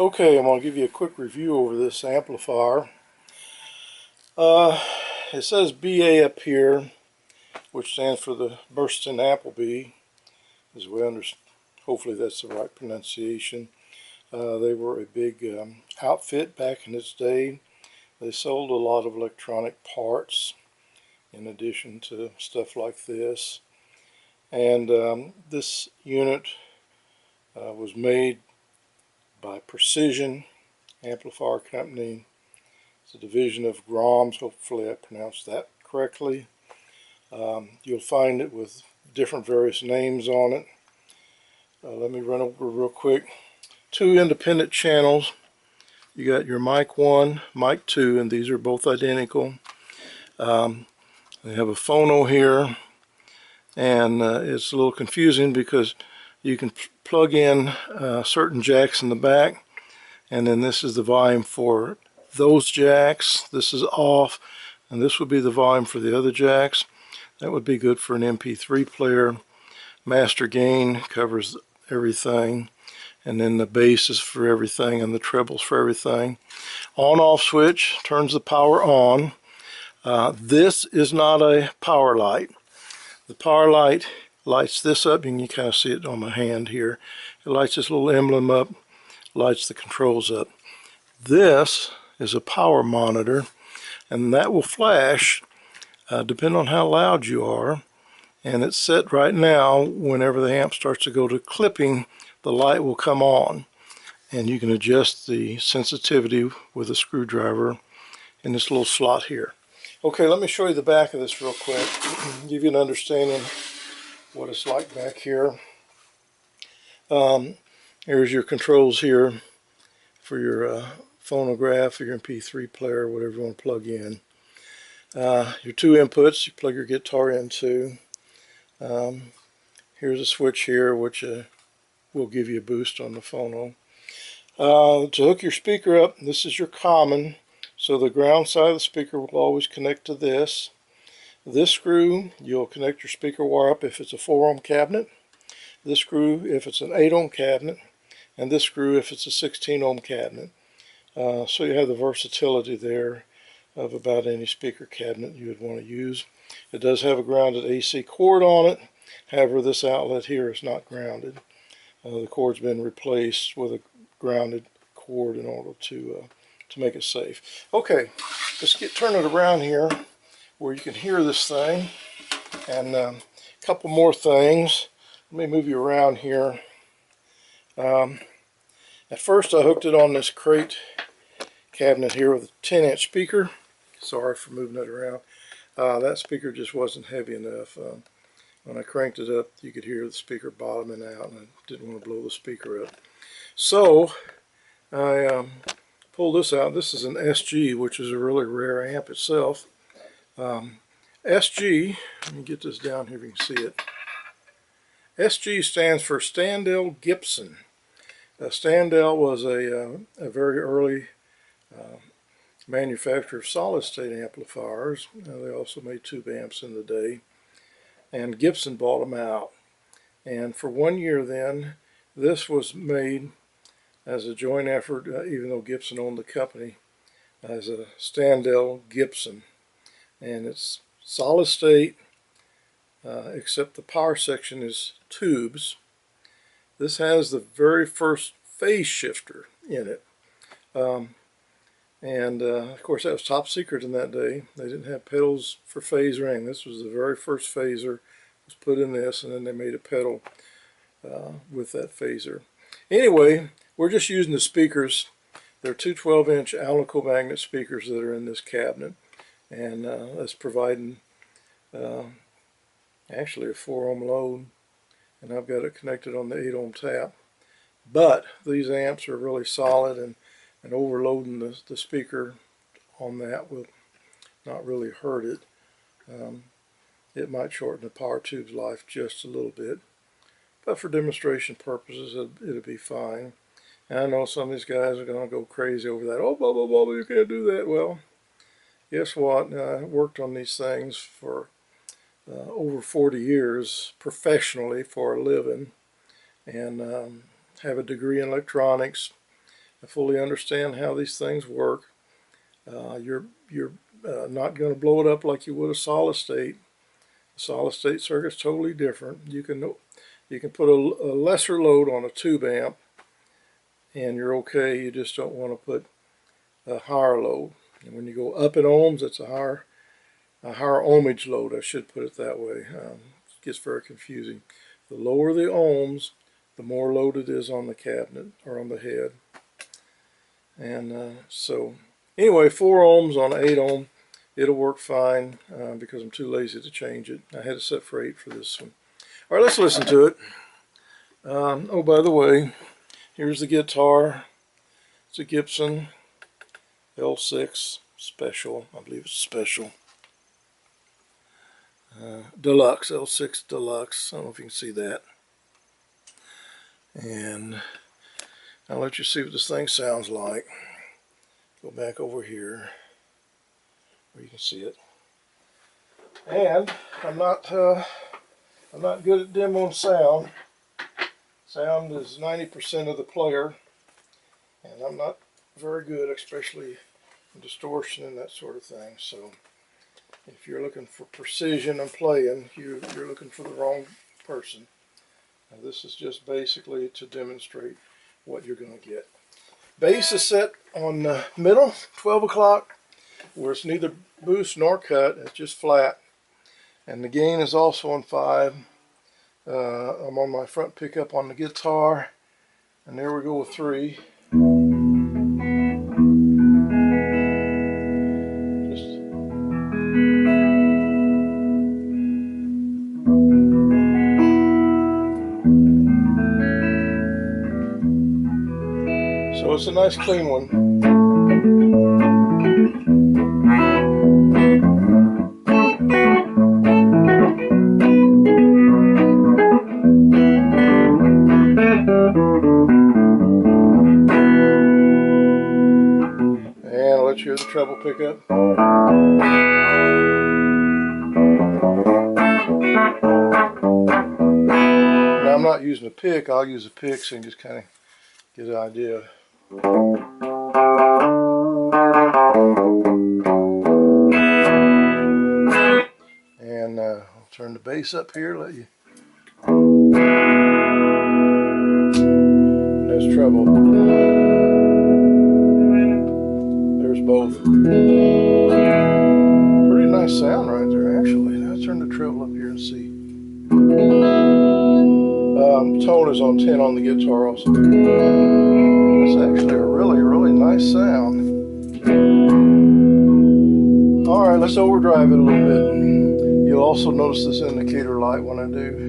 Okay, I'm going to give you a quick review over this amplifier. It says BA up here, which stands for the Burston Appleby, as we understand. Hopefully that's the right pronunciation. They were a big outfit back in its day. They sold a lot of electronic parts in addition to stuff like this. And this unit was made by Precision Amplifier Company. It's a division of Grommes. Hopefully I pronounced that correctly. You'll find it with different various names on it. Let me run over real quick. Two independent channels. You got your mic 1, mic 2, and these are both identical. They have a phono here, and it's a little confusing because you can plug in certain jacks in the back, and then this is the volume for those jacks. This is off, and this would be the volume for the other jacks. That would be good for an MP3 player. Master gain covers everything, and then the bass is for everything, and the trebles for everything. On-off switch turns the power on. This is not a power light. The power light lights this up, and you can kind of see it on my hand here. It lights this little emblem up, lights the controls up. This is a power monitor, and that will flash depending on how loud you are. And it's set right now. Whenever the amp starts to go to clipping, the light will come on, and you can adjust the sensitivity with a screwdriver in this little slot here. Okay, let me show you the back of this real quick, give you an understanding what it's like back here. Here's your controls here for your phonograph or your MP3 player, whatever you want to plug in. Your two inputs you plug your guitar into. Here's a switch here which will give you a boost on the phono. To hook your speaker up, this is your common, so the ground side of the speaker will always connect to this. This screw, you'll connect your speaker wire up if it's a 4 ohm cabinet. This screw if it's an 8 ohm cabinet, and this screw if it's a 16 ohm cabinet. So you have the versatility there of about any speaker cabinet you would want to use. It does have a grounded AC cord on it. However, this outlet here is not grounded. The cord's been replaced with a grounded cord in order to make it safe. Okay, let's turn it around here where you can hear this thing. And a couple more things. Let me move you around here. At first I hooked it on this crate cabinet here with a 10-inch speaker. Sorry for moving it around. That speaker just wasn't heavy enough. When I cranked it up, you could hear the speaker bottoming out, and I didn't want to blow the speaker up. So I pulled this out. This is an SG, which is a really rare amp itself. SG, let me get this down here if you can see it. SG stands for Standell Gibson. Standell was a very early manufacturer of solid-state amplifiers. They also made tube amps in the day, and Gibson bought them out. And for 1 year then, this was made as a joint effort, even though Gibson owned the company, as a Standell Gibson. And it's solid-state, except the power section is tubes. This has the very first phase shifter in it. Of course that was top secret in that day. They didn't have pedals for phase or anything. This was the very first phaser was put in this, and then they made a pedal with that phaser. Anyway, we're just using the speakers. They're two 12-inch Alnico magnet speakers that are in this cabinet, and that's providing actually a 4 ohm load, and I've got it connected on the 8 ohm tap. But these amps are really solid, and overloading the speaker on that will not really hurt it. It might shorten the power tube's life just a little bit, but for demonstration purposes it'll be fine. And I know some of these guys are going to go crazy over that. Oh, blah, blah, blah, you can't do that. Well, guess what? I worked on these things for over 40 years professionally for a living, and have a degree in electronics. I fully understand how these things work. You're not going to blow it up like you would a solid state. A solid state circuit's totally different. You can put a lesser load on a tube amp and you're okay. You just don't want to put a higher load. And when you go up in ohms, it's a higher ohmage load. I should put it that way. It gets very confusing. The lower the ohms, the more load it is on the cabinet or on the head. And so anyway, 4 ohms on 8 ohm, it'll work fine because I'm too lazy to change it. I had it set for 8 for this one. All right, let's listen to it. Oh, by the way, here's the guitar. It's a Gibson L6 Special. I believe it's Special. Deluxe, L6 Deluxe. I don't know if you can see that. And I'll let you see what this thing sounds like. Go back over here where you can see it. And I'm not good at demoing sound. Sound is 90% of the player, and I'm not very good, especially in distortion and that sort of thing. So if you're looking for precision and playing, you're looking for the wrong person. Now, this is just basically to demonstrate what you're going to get. Bass is set on the middle, 12 o'clock, where it's neither boost nor cut, it's just flat. And the gain is also on 5. I'm on my front pickup on the guitar, and there we go with 3. So it's a nice clean one. And I'll let you hear the treble pickup. Now I'm not using a pick, I'll use a pick so you can just kind of get an idea. And I'll turn the bass up here, let you. And there's treble. There's both. Pretty nice sound right there, actually. Now I'll turn the treble up here and see. Tone is on 10 on the guitar also. It's actually a really nice sound. Alright, let's overdrive it a little bit. You'll also notice this indicator light when I do.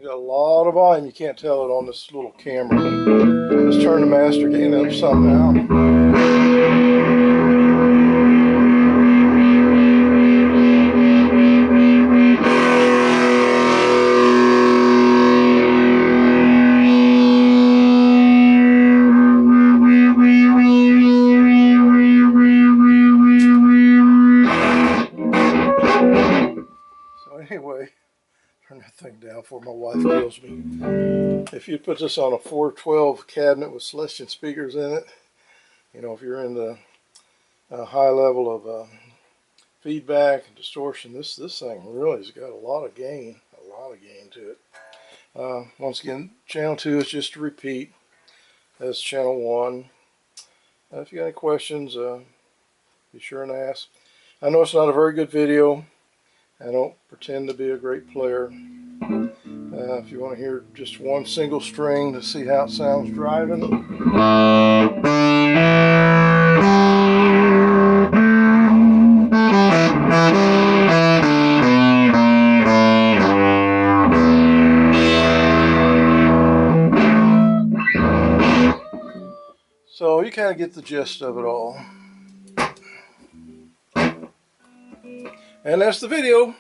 Got a lot of volume. You can't tell it on this little camera. Let's turn the master gain up somehow. So anyway, turn that thing down before my wife kills me. If you put this on a 412 cabinet with Celestion speakers in it, you know, if you're in the high level of feedback and distortion, this thing really has got a lot of gain to it. Once again, channel 2 is just a repeat. That's channel 1. If you got any questions, be sure and ask. I know it's not a very good video. I don't pretend to be a great player. If you want to hear just one single string to see how it sounds driving. So you kind of get the gist of it all. And that's the video.